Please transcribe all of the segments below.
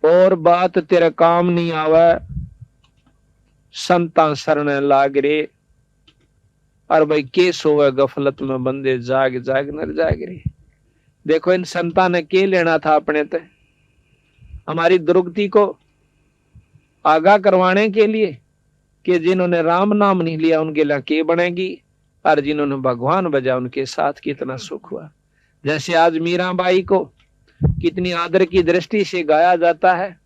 और बात तेरे काम नहीं आवे, संता शरण लाग रे। और भाई के सोवे गफलत में बंदे, जाग जाग नर जाग रे। देखो इन संता ने के लेना था अपने ते, हमारी दुर्गति को आगाह करवाने के लिए, कि जिन्होंने राम नाम नहीं लिया उनके लिए के बनेगी, और जिन्होंने भगवान बजा उनके साथ कितना सुख हुआ। जैसे आज मीराबाई को कितनी आदर की दृष्टि से गाया जाता है,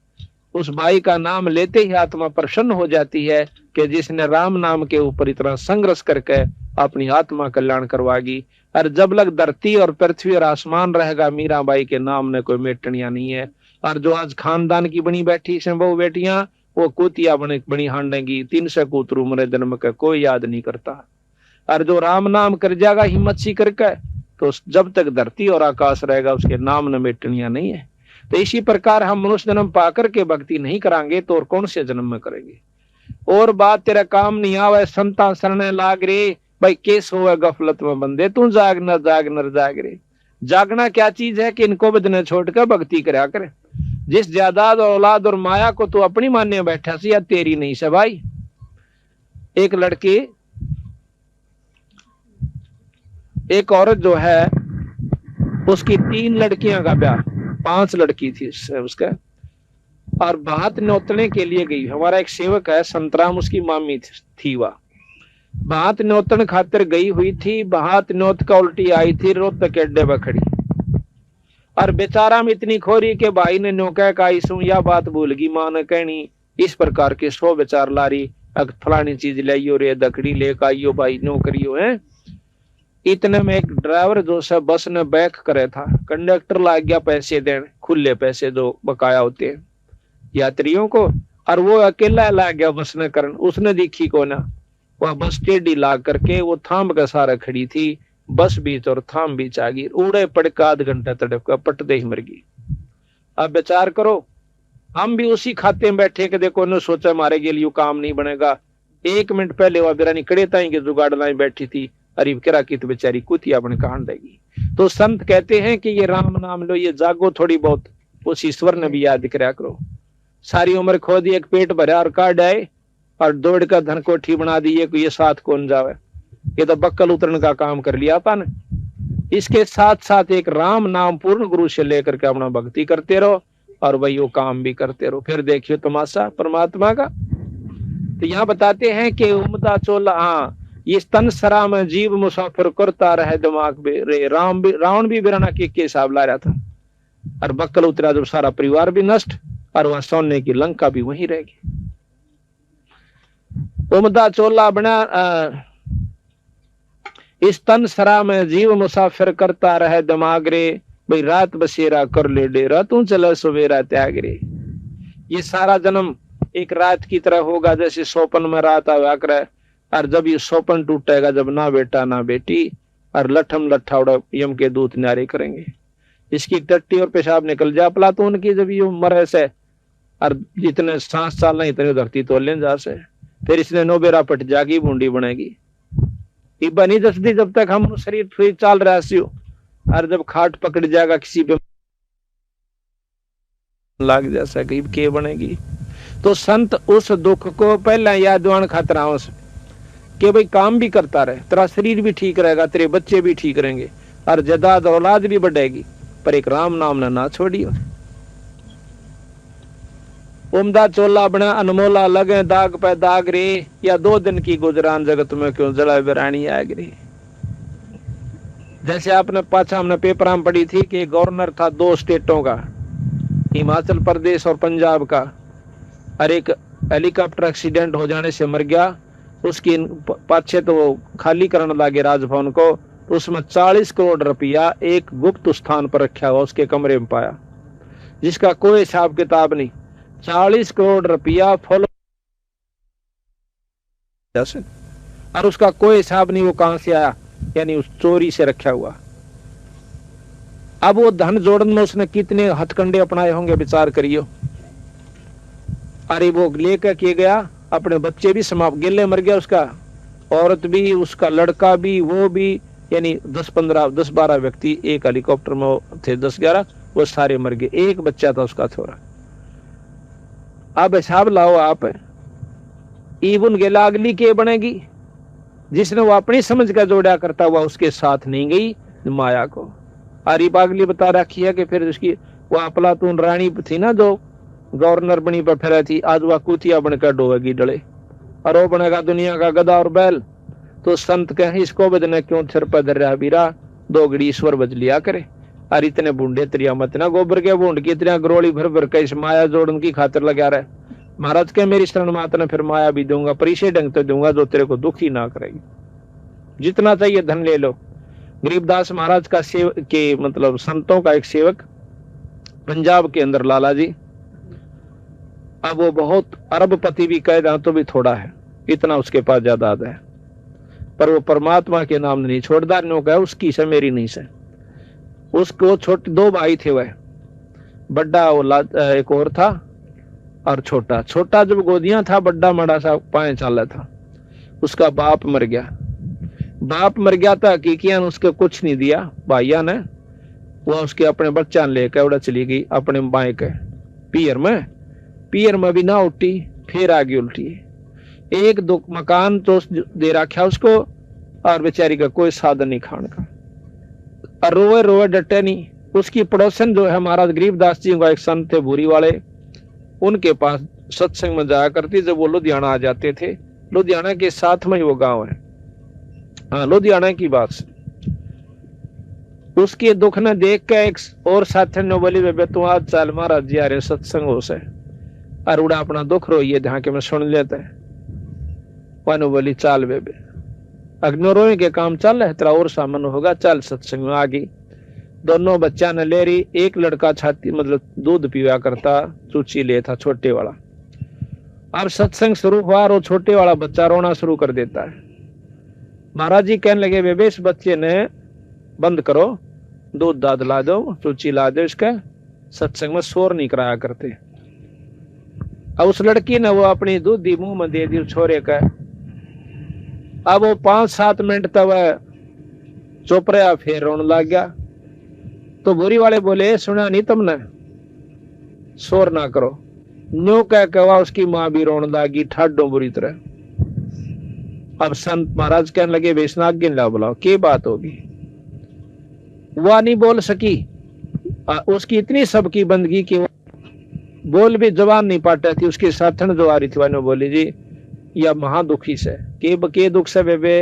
उस बाई का नाम लेते ही आत्मा प्रसन्न हो जाती है कि जिसने राम नाम के ऊपर इतना संघर्ष करके अपनी आत्मा कल्याण करवागी। और जब लग धरती और पृथ्वी और आसमान रहेगा, मीराबाई के नाम ने कोई मेटनिया नहीं है। और जो आज खानदान की बनी बैठी से बहु बेटियां, वो कुतिया बनी हांडेगी, 300 कूतर उम्र जन्म का कोई याद नहीं करता। और जो राम नाम कर जाएगा हिम्मत सी करके, तो जब तक धरती और आकाश रहेगा उसके नाम न मेटनिया नहीं है। तो इसी प्रकार हम मनुष्य जन्म पाकर के भक्ति नहीं करांगे तो और कौन से जन्म में करेंगे। और बात तेरा काम नहीं आवे, संता शरण लाग रे। भाई केस होवे गफलत में बंदे, तू जाग न जाग नर जाग रे। जागना क्या चीज है कि इनको बदने छोड़कर भक्ति करा करे। जिस जायदाद और औलाद और माया को तू अपनी मान्य बैठा सी, या तेरी नहीं से भाई। एक लड़की, एक औरत जो है उसकी 3 लड़कियां का ब्याह, 5 लड़की थी उसका, और भात नोतने के लिए गई। हमारा एक सेवक है संतराम, उसकी मामी थी वह, भात नोतन खातिर गई हुई थी। भात नोत का उल्टी आई थी, रोहतक के अड्डे पर खड़ी। और बेचारा में इतनी खोरी के भाई ने नौका का इसू या बात भूल गई मां ने कहनी। इस प्रकार के 100 बेचार लारी, अग फलानी चीज लाइयो रे, दकड़ी लेकर आइयो भाई, नौकरियो है। इतने में एक ड्राइवर जो सब बस ने बैक करे था, कंडक्टर लाग गया पैसे देने, खुले पैसे जो बकाया होते हैं यात्रियों को, और वो अकेला लाग गया बस ने करन। उसने देखी को ना, वह बस टेढ़ी लाग करके वो थाम का सारा खड़ी थी, बस बीच और थाम बीच आ गई। उड़े पड़कर आध घंटा तड़प का पटदे ही मर गई। अब विचार करो, हम भी उसी खाते में बैठे के देखो ने सोचा हमारे के लिए काम नहीं बनेगा। 1 मिनट पहले वह बिरानी कड़े ताई के जुगाड़ लाई बैठी थी, अरीब करा की तो बेचारी कुतिया अपने कहां देगी। तो संत कहते हैं कि ये राम नाम लो, ये जागो थोड़ी बहुत, उस ईश्वर ने भी याद कराया करो। सारी उम्र खो दी, एक पेट भरा और काट आए, और दौड़ का धन कोठी बना दी, ये साथ कौन जावे। ये तो बक्कल उतरने का काम कर लिया अपन। इसके साथ साथ एक राम नाम पूर्ण गुरु से लेकर के अपना भक्ति करते रहो, और वही वो काम भी करते रहो, फिर देखियो तमाशा परमात्मा का। तो यहाँ बताते हैं कि उमदा चोला, हाँ, ये तन सरा में जीव मुसाफिर करता रहे दिमाग में रे। रावण भी बिराना के हिसाब ला रहा था, और बक्कल उतरा जब सारा परिवार भी नष्ट, और वहां सोने की लंका भी वहीं रह गई। उमदा चोला बना, इस तन सरा में जीव मुसाफिर करता रहे दिमाग रे। भाई रात बसेरा कर ले डेरा, तू चले सवेरा त्याग रे। ये सारा जन्म एक रात की तरह होगा, जैसे सोपन में रात आया करे, और जब ये सोपन टूटेगा, जब ना बेटा ना बेटी, और लठम लट्ठा उड़ा यम के दूत न्यारे करेंगे। इसकी टट्टी और पेशाब निकल जा पला तो उनकी, जब ये मरे से, और जितने सांस चालना इतने धरती तो ले जा से, फिर इसने नोबेरा पट जागी बूंदी बनेगी। बनी दसदी जब तक हम शरीर फिर चाल रहा सी, और जब खाट पकड़ जाएगा किसी पे लाग जैसा के बनेगी। तो संत उस दुख को पहले यादवान खतराओं से कि भाई काम भी करता रहे, तेरा शरीर भी ठीक रहेगा, तेरे बच्चे भी ठीक रहेंगे, और जदाद औलाद भी बढ़ेगी, पर एक राम नाम ना छोड़ियो। उमदा चोला बना अनमोला लगे दाग पे दाग रे, या 2 दिन की गुजरान जगत में क्यों जला बिरानी आग रे। जैसे आपने पाछा हमने पेपर में पढ़ी थी कि गवर्नर था 2 स्टेटों का, हिमाचल प्रदेश और पंजाब का, और एक हेलीकॉप्टर एक्सीडेंट हो जाने से मर गया। उसकी पाछे तो खाली करने लगे राजभवन को, उसमें 40 करोड़ रुपया एक गुप्त स्थान पर रखा हुआ उसके कमरे में पाया, जिसका कोई हिसाब किताब नहीं। 40 करोड़ रुपया फॉलो, और उसका कोई हिसाब नहीं वो कहां से आया, यानी उस चोरी से रखा हुआ। अब वो धन जोड़न में उसने कितने हथकंडे अपनाए होंगे, विचार करियो। अरे वो लेकर के गया, अपने बच्चे भी समाप्त, गिल्ले मर गया उसका, औरत भी, उसका लड़का भी, वो भी, यानी 10-12 व्यक्ति एक हेलीकॉप्टर में थे, 10-11, वो सारे मर गए। एक बच्चा था उसका थोड़ा। अब हिसाब लाओ आप, इवन के लागली के बनेगी जिसने वो अपनी समझ का जोड़ा करता हुआ उसके साथ नहीं गई माया को। आरी पागली बता रखी है कि फिर उसकी वो अफलातून रानी थी ना जो गवर्नर बनी पर फिर थी, आज वह कुतिया बनकर डोएगी डले और वो बनेगा दुनिया का गधा और बैल। तो संत कहे इसको बजने क्यों सिर पर धर रहा बीरा, दो घड़ी ईश्वर बज लिया करे। और इतने बूंढे त्रिया मत ना गोबर के बूंद की इतना गरोली भर भर के इस माया जोड़न की खातिर लगा रहे। महाराज के मेरी शरण मात ने फिर माया भी दूंगा, पर इसे ढंग तो दूंगा जो तेरे को दुखी ना करेगी। जितना चाहिए धन ले लो। गरीबदास महाराज का सेवक के मतलब संतों का एक सेवक पंजाब के अंदर लाला जी, अब वो बहुत अरबपति भी कह रहा तो भी थोड़ा है, इतना उसके पास जायदाद है, पर वो परमात्मा के नाम नहीं छोड़दार नो कहा उसकी से मेरी नहीं से। उसको छोटे दो भाई थे, वह बड़ा वो एक और था और छोटा। छोटा जब गोदियां था, बड़ा मड़ा सा पाए चाला था। उसका बाप मर गया। बाप मर गया था हकीकियान उसके कुछ नहीं दिया भाइया ने। वह उसके अपने बच्चा लेकर उड़ा चली गई अपने बाएं के पियर में भी ना उठी, फिर आगे उल्टी। एक दो मकान तो दे रखा उसको और बेचारी का कोई साधन नहीं खाने का, और रोए रोए डटे नहीं। उसकी पड़ोसन जो है महाराज गरीबदास जी का एक संत थे भूरी वाले, उनके पास सत्संग में जाया करती जब वो लुधियाना आ जाते थे। लुधियाना के साथ में ही वो गांव है, हाँ लुधियाना की बात से। उसके दुख ने देख के एक और साथी ने बोली बेबे तू आज चल महाराज जी आ रहे सत्संग हो से, और उड़ा अपना दुख रोइए ध्यान के मैं सुन लेते हैं। वानु बोली चाल बेबे, अग्नि रोए के काम चल है तेरा और सामन होगा, चल सत्संग में आ गई। दोनों बच्चा ने ले रही। एक लड़का छाती मतलब दूध पीवा करता, चूची ले था छोटे वाला। अब सत्संग शुरू हुआ और वो छोटे वाला बच्चा रोना शुरू कर देता है। महाराज जी कहने लगे बेबे इस बच्चे ने बंद करो, दूध दाद ला दो, चूची ला दो, इसका सत्संग में शोर नहीं कराया करते। अब उस लड़की ने वो अपनी दूध दी मुंह में दे दी छोरे का। अब वो 5-7 मिनट तक वह चुप रहा, फिर रोने लग गया। तो बुरी वाले बोले सुना नहीं तुमने, शोर ना करो। न्यू कह के उसकी मां भी रोने लगी ठाडो बुरी तरह। अब संत महाराज कहने लगे वैष्णव गिन ला बुलाओ, क्या बात होगी। वह नहीं बोल सकी, उसकी इतनी सबकी बंदगी की बोल भी जवान नहीं पाता थी। उसकी साथन जो आ रही थी वह बोली जी या महादुखी से के दुख से बेबे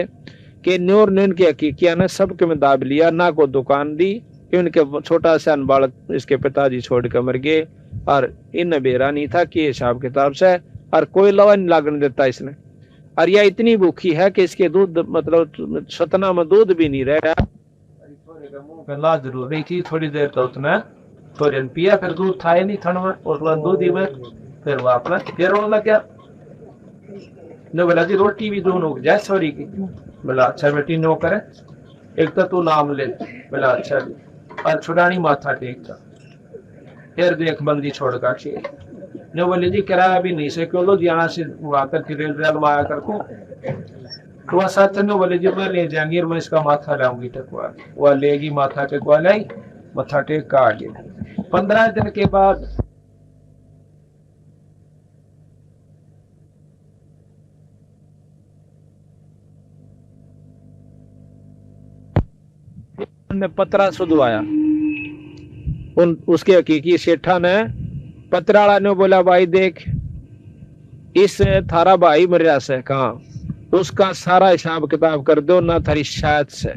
के न्योर न्यून के हकीकिया ने सबके में दाब लिया, ना को दुकान दी। इनके छोटा सा बालक इसके पिताजी छोड़ कर मर गए और इन बेरा नहीं था कि हिसाब किताब से, और कोई लवा नहीं लागने देता इसने। और यह इतनी भूखी है कि इसके दूध मतलब सतना में दूध भी नहीं रहा। ला जरूर रही थी थोड़ी देर तो उसने थोड़ी पिया, फिर दूध था नहीं थन में और दूध ही में फिर वो अपना फिर रोने लग गया। नो बोला जी रोटी भी दोनों जय सॉरी की। बोला अच्छा बेटी नो करे, एक तो तू नाम ले। बोला अच्छा जी, और छुड़ानी माथा टेक था, फिर देख बंदी छोड़ का चाहिए। नो बोले जी किराया भी नहीं से क्यों लो यहाँ से आकर के रेल में आया कर को। तो वह साथ ने बोले जी मैं ले जाएंगी और मैं इसका माथा लाऊंगी टेकवा। वह लेगी माथा टेकवा लाई, माथा टेक का आगे। 15 दिन के बाद ने पतरा सुधवाया। उसके हकीकी सेठा ने पतराला ने बोला भाई देख इस थारा भाई मरिया से कहा उसका सारा हिसाब किताब कर दो ना थारी शायद से।